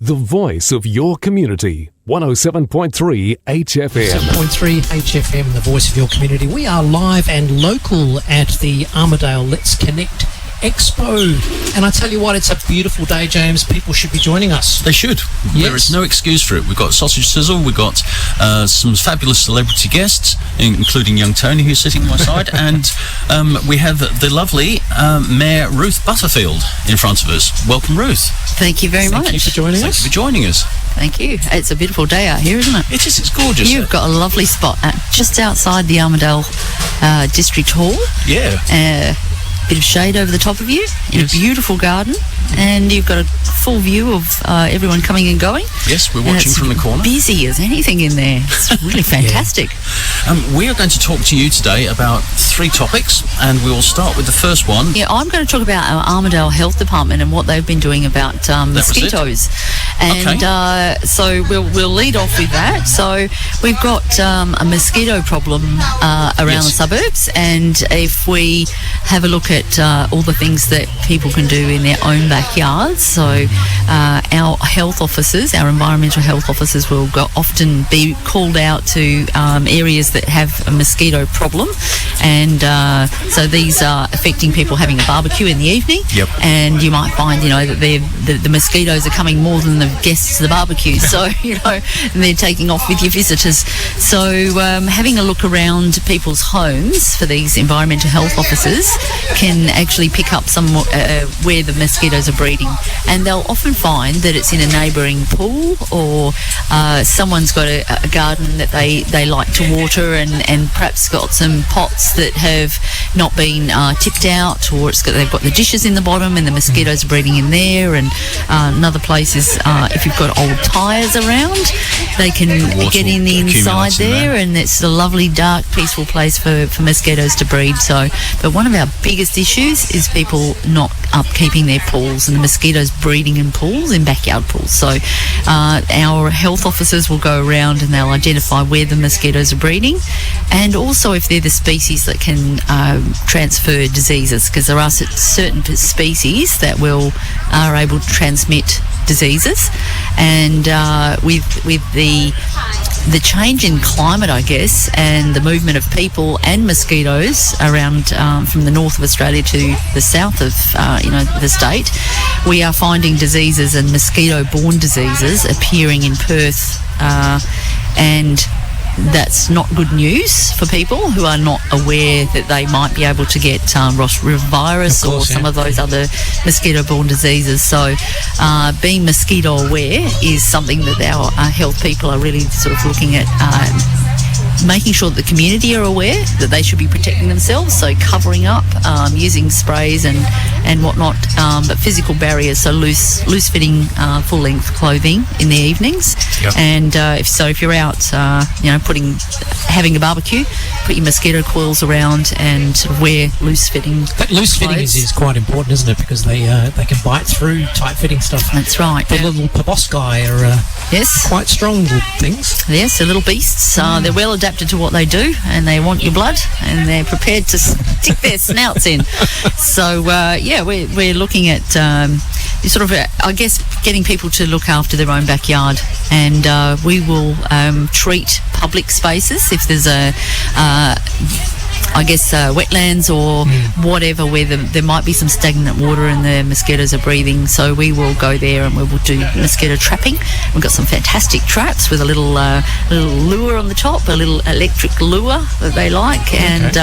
the voice of your community. 107.3 HFM. 107.3 HFM, the voice of your community. We are live and local at the Armadale Let's Connect Expo. And I tell you what, it's a beautiful day, James. People should be joining us. They should. Yes. There is no excuse for it. We've got Sausage Sizzle, we've got some fabulous celebrity guests, including young Tony, who's sitting on my side, and we have the lovely Mayor Ruth Butterfield in front of us. Welcome, Ruth. Thank you very much. Thank you for joining us. Thank you for joining us. Thank you. It's a beautiful day out here, isn't it? It is. It's gorgeous. You've got a lovely spot just outside the Armadale District Hall. Yeah. Bit of shade over the top of you in a beautiful garden, and you've got a full view of everyone coming and going. Yes, we're watching from the corner. Busy as anything in there. It's really fantastic. We are going to talk to you today about 3 topics, and we will start with the first one. Yeah, I'm going to talk about our Armadale Health Department and what they've been doing about mosquitoes. And so we'll lead off with that. So we've got a mosquito problem around the suburbs, and if we have a look at all the things that people can do in their own backyards. So our health officers, our environmental health officers, will often be called out to areas that have a mosquito problem, and so these are affecting people having a barbecue in the evening. Yep. And you might find, that the mosquitoes are coming more than the guests to the barbecue. So, and they're taking off with your visitors. So having a look around people's homes for these environmental health officers can actually pick up some where the mosquitoes are breeding, and they'll often find that it's in a neighbouring pool, or someone's got a garden that they like to water, and perhaps got some pots that have not been tipped out, or they've got the dishes in the bottom and the mosquitoes are breeding in there. And another place is if you've got old tyres around, they can get in the inside there, and it's a lovely, dark, peaceful place for mosquitoes to breed. So, but one of our biggest issues is people not upkeeping their pools, and the mosquitoes breeding in pools, in backyard pools. So our health officers will go around and they'll identify where the mosquitoes are breeding, and also if they're the species that can transfer diseases, because there are certain species that are able to transmit diseases. And with the change in climate, I guess, and the movement of people and mosquitoes around from the north of Australia to the south of the state, we are finding diseases and mosquito-borne diseases appearing in Perth, and that's not good news for people who are not aware that they might be able to get Ross River virus or some of those other mosquito-borne diseases. So being mosquito aware is something that our health people are really sort of looking at, making sure that the community are aware that they should be protecting themselves, so covering up, using sprays and whatnot, but physical barriers, so loose fitting full-length clothing in the evenings. Yep. And if you're out having a barbecue, put your mosquito coils around and sort of wear loose fitting. That loose fitting is quite important, isn't it? Because they can bite through tight fitting stuff. That's right. The little proboscis are quite strong little things. Yes, they're little beasts. They're well adapted to what they do, and they want your blood, and they're prepared to stick their snouts in. So we're looking at sort of I guess getting people to look after their own backyard, and we will treat public spaces if there's wetlands or whatever where there might be some stagnant water and the mosquitoes are breathing. So we will go there and we will do mosquito trapping. We've got some fantastic traps with a little lure on the top, a little electric lure that they like, and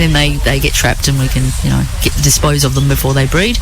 then they get trapped, and we can dispose of them before they breed.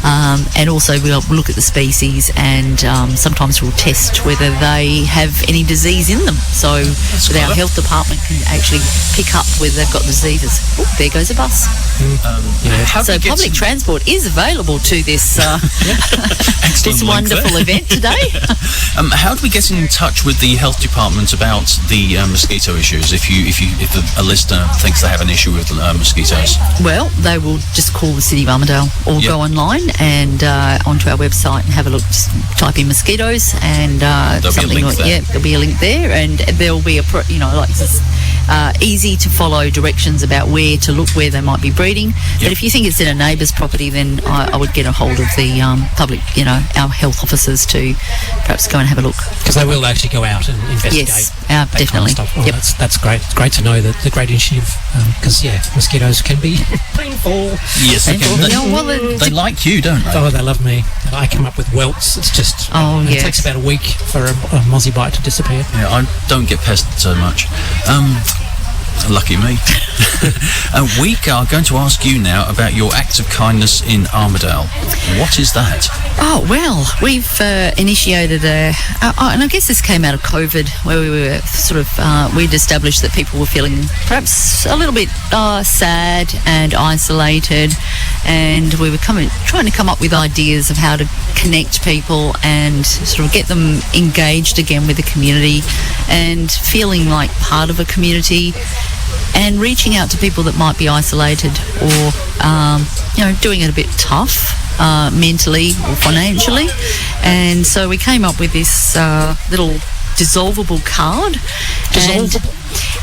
And also we'll look at the species, and sometimes we'll test whether they have any disease in them. So our health department can actually pick up whether they've got diseases. Oh, there goes a bus. So public transport is available to this this wonderful event today. How do we get in touch with the health department about the mosquito issues? If a listener thinks they have an issue with mosquitoes, well, they will just call the City of Armadale, or go online and onto our website and have a look. Just type in mosquitoes, and there'll be a link there. there'll be a link there, and there'll be easy to follow directions suggestions about where to look, where they might be breeding. But if you think it's in a neighbour's property, then I would get a hold of the public, our health officers to perhaps go and have a look. Because they will actually go out and investigate. Yes, that definitely. Kind of stuff. Oh, Yep. That's great. It's great to know that the great initiative, because mosquitoes can be painful. Yes, they can. They They like you, don't they? Oh, they love me. And I come up with welts. It's just... It takes about a week for a mozzie bite to disappear. Yeah, I don't get pestered so much. Lucky me. We are going to ask you now about your act of kindness in Armadale. What is that? Oh, well, we've initiated and I guess this came out of COVID, where we were we'd established that people were feeling perhaps a little bit sad and isolated, and we were trying to come up with ideas of how to connect people and sort of get them engaged again with the community and feeling like part of a community, and reaching out to people that might be isolated or doing it a bit tough mentally or financially. And so we came up with this little dissolvable card. Dissolvable?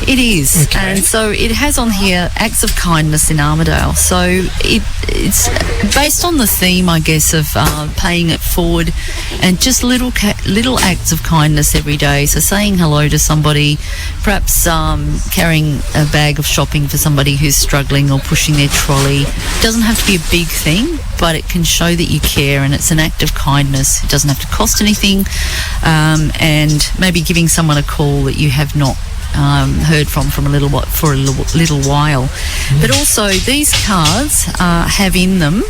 It is. Okay. And so it has on here acts of kindness in Armadale. So it's based on the theme, I guess, of paying it forward and just little acts of kindness every day. So saying hello to somebody, perhaps carrying a bag of shopping for somebody who's struggling or pushing their trolley. It doesn't have to be a big thing, but it can show that you care, and it's an act of kindness. It doesn't have to cost anything, and maybe giving someone a call that you have not heard from a little while. But also these cards have in them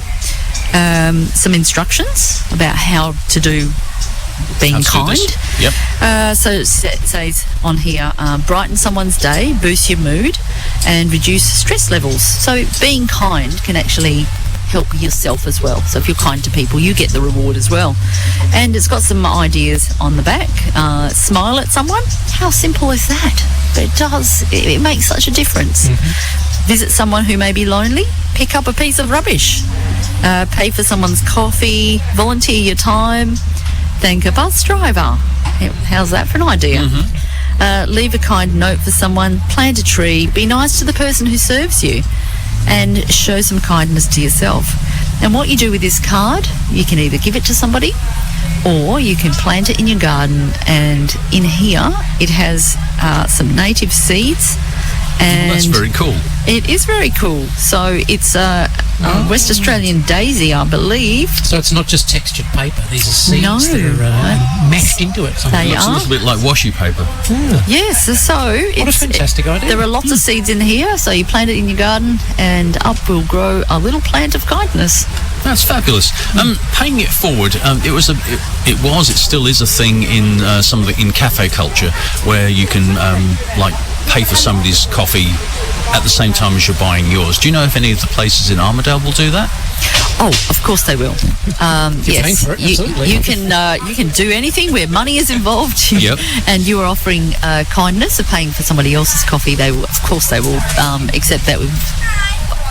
some instructions about how to do being kind. Yep. So it says on here, brighten someone's day, boost your mood, and reduce stress levels. So being kind can actually help yourself as well. So if you're kind to people, you get the reward as well. And it's got some ideas on the back. Smile at someone. How simple is that? But it makes such a difference. Mm-hmm. Visit someone who may be lonely. Pick up a piece of rubbish. Pay for someone's coffee. Volunteer your time. Thank a bus driver. How's that for an idea? Mm-hmm. Leave a kind note for someone. Plant a tree. Be nice to the person who serves you. And show some kindness to yourself. And what you do with this card, you can either give it to somebody or you can plant it in your garden. And in here, it has some native seeds. And that's very cool. It is very cool. So it's a West Australian daisy, I believe. So it's not just textured paper. These are seeds that are mashed into it. They Looks a little bit like washi paper. Yeah. Yes, so What a fantastic idea. There are lots of seeds in here, so you plant it in your garden and up will grow a little plant of kindness. That's fabulous. Paying it forward, it still is a thing in in cafe culture, where you can pay for somebody's coffee at the same time as you're buying yours. Do you know if any of the places in Armadale will do that? Oh, of course they will. You're paying Yes, for it, absolutely. you can do anything where money is involved. Yep. And you are offering kindness of paying for somebody else's coffee. They will, of course, they will accept that with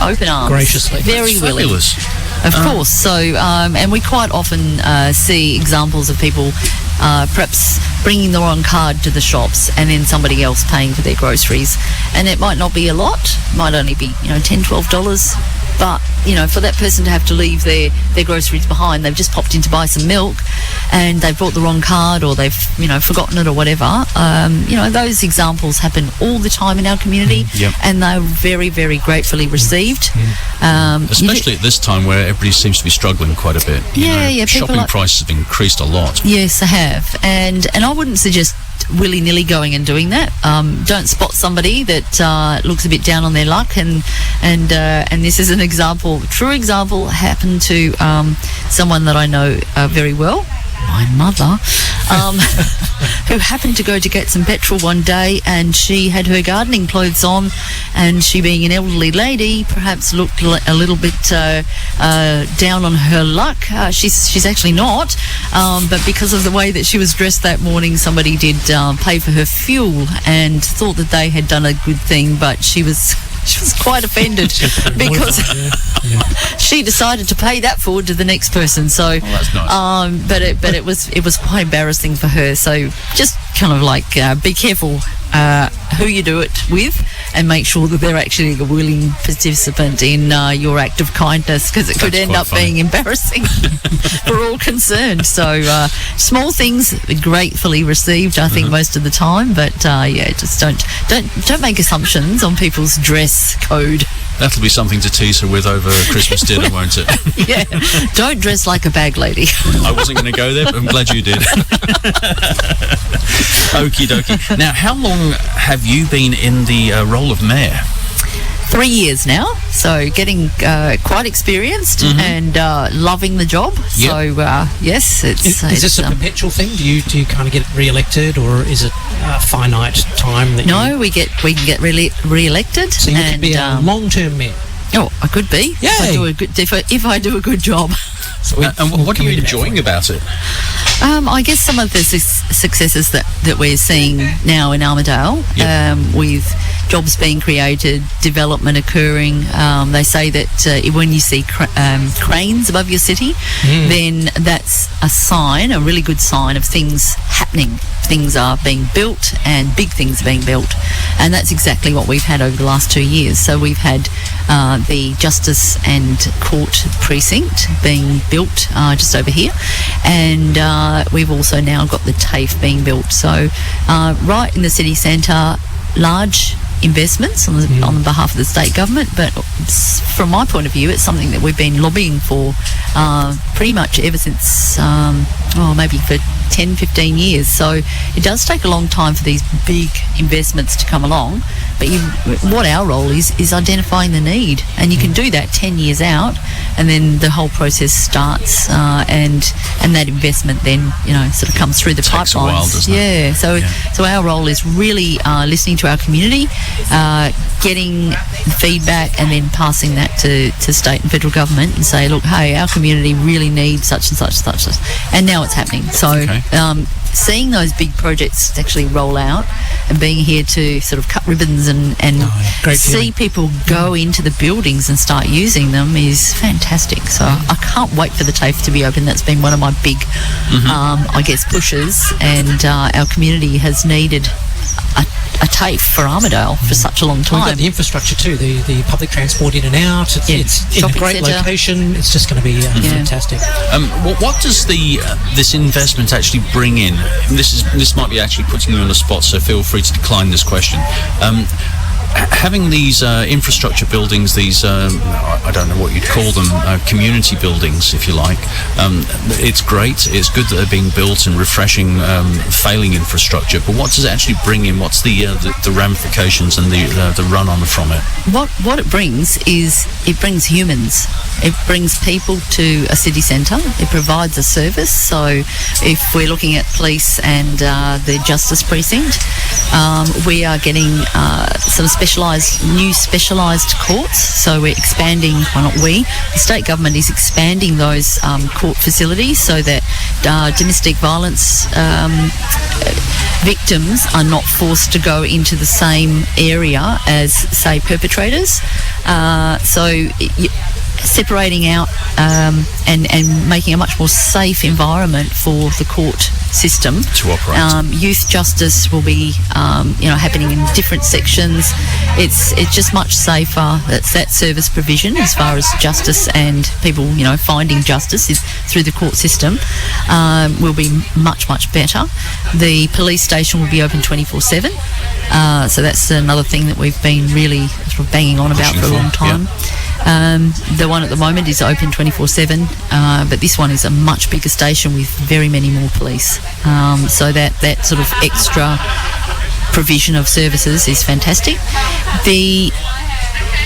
open arms, Graciously. very That's willing. fabulous. Of course. So, and we quite often see examples of people perhaps bringing the wrong card to the shops and then somebody else paying for their groceries. And it might not be a lot, might only be, $10, $12. But, for that person to have to leave their groceries behind, they've just popped in to buy some milk and they've brought the wrong card or they've, forgotten it or whatever. Those examples happen all the time in our community. Yep. And they're very, very gratefully received. Especially at this time where everybody seems to be struggling quite a bit. Yeah, people Shopping prices have increased a lot. Yes, I have. And I wouldn't suggest willy-nilly going and doing that. Don't spot somebody that looks a bit down on their luck, and this is an example, true example, happened to someone that I know very well, my mother, who happened to go to get some petrol one day, and she had her gardening clothes on, and she, being an elderly lady, perhaps looked a little bit down on her luck. She's actually not, but because of the way that she was dressed that morning, somebody did pay for her fuel and thought that they had done a good thing, but she was quite offended because she decided to pay that forward to the next person. So, that's nice. But it was quite embarrassing for her. So just kind of like be careful who you do it with, and make sure that they're actually a willing participant in your act of kindness, because it could That's end quite up funny. being embarrassing for all concerned. So small things gratefully received, I think, most of the time. But just don't make assumptions on people's dress code. That'll be something to tease her with over Christmas dinner, won't it? Yeah, don't dress like a bag lady. I wasn't going to go there, but I'm glad you did. Okie dokie. Now, how long have you been in the role of mayor? 3 years now, so getting quite experienced and loving the job. Yep. So yes, Is this a perpetual thing? Do you kind of get re-elected, or is it a finite time that no, we can get re-elected. So you could be a long-term mayor. Oh, I could be. Yay. If I do a good job. So And what are you enjoying about it? I guess some of the successes that we're seeing now in Armadale, with jobs being created, development occurring. They say that when you see cranes above your city, then that's a really good sign of things happening. Things are being built, and big things are being built. And that's exactly what we've had over the last 2 years. So we've had the Justice and Court Precinct being built just over here, and we've also now got the TAFE being built. So right in the city centre, large investments on the behalf of the state government, but from my point of view, it's something that we've been lobbying for pretty much ever since maybe for 10-15 years. So it does take a long time for these big investments to come along, but what our role is identifying the need, and you can do that 10 years out, and then the whole process starts, and that investment then sort of comes through the pipelines. Takes a while, doesn't it? So our role is really listening to our community, getting feedback, and then passing that to state and federal government and say, look, hey, our community really needs such and such and such, and now it's happening. So seeing those big projects actually roll out, and being here to sort of cut ribbons and see people go into the buildings and start using them is fantastic. So I can't wait for the TAFE to be open. That's been one of my big, pushes, and our community has needed a TAFE for Armadale for such a long We've time. got the infrastructure too, the public transport in and out. It's in a Shopping great centre. location. It's just going to be fantastic. What does this investment actually bring in? This might be actually putting you on the spot, so feel free to decline this question. Having these infrastructure buildings, these I don't know what you'd call them, community buildings, if you like. It's great. It's good that they're being built and refreshing failing infrastructure. But what does it actually bring in? What's the ramifications and the run on from it? What it brings is it brings humans. It brings people to a city centre. It provides a service. So if we're looking at police and the Justice Precinct, we are getting some new specialised courts. So we're expanding, the state government is expanding those court facilities so that domestic violence victims are not forced to go into the same area as, say, perpetrators. Separating out and making a much more safe environment for the court system to operate. Youth justice will be happening in different sections. It's just much safer. That's that service provision as far as justice and people finding justice is through the court system will be much better. The police station will be open 24/7. So that's another thing that we've been really sort of banging on about for a long time. Yeah. The one at the moment is open 24/7, but this one is a much bigger station with very many more police. So that sort of extra provision of services is fantastic. The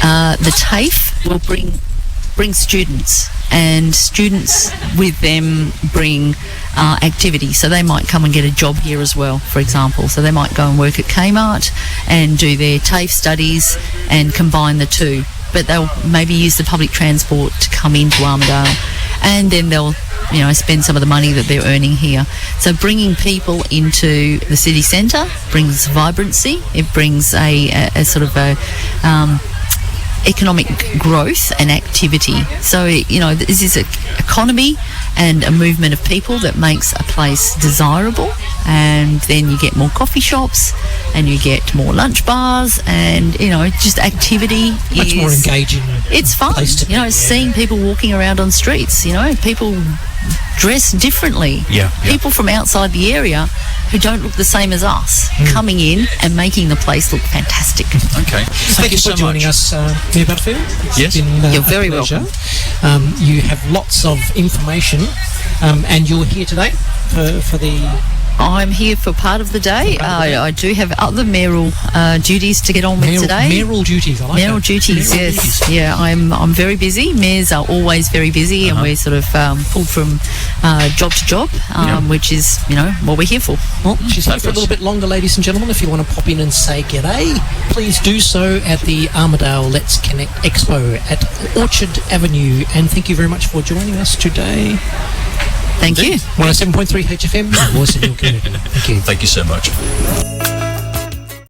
TAFE will bring students, and students with them bring activity. So they might come and get a job here as well, for example. So they might go and work at Kmart and do their TAFE studies and combine the two. But they'll maybe use the public transport to come into Armadale, and then they'll spend some of the money that they're earning here. So bringing people into the city centre brings vibrancy. It brings a sort of economic growth and activity. So this is an economy and a movement of people that makes a place desirable and then you get more coffee shops, and you get more lunch bars, and just activity. Much more engaging. It's fun, place to be, seeing people walking around on streets. People dress differently. People from outside the area who don't look the same as us coming in and making the place look fantastic. Okay. Thank you so for joining much. us, Mayor Butterfield. Yes. It's been, You're a very pleasure. welcome. You have lots of information, and you're here today for the... I'm here for part of the day. I do have other mayoral duties to get on with today. Mayoral duties, I like Mayoral that. duties, Mayoral yes. duties. Yeah, I'm very busy. Mayors are always very busy, and we're sort of pulled from job to job, which is, what we're here for. Well, she's here for a little bit longer, ladies and gentlemen. If you want to pop in and say g'day, please do so at the Armadale Let's Connect Expo at Orchard Avenue. And thank you very much for joining us today. Thank you. 107.3 HFM, voice of your community. Thank you. Thank you so much.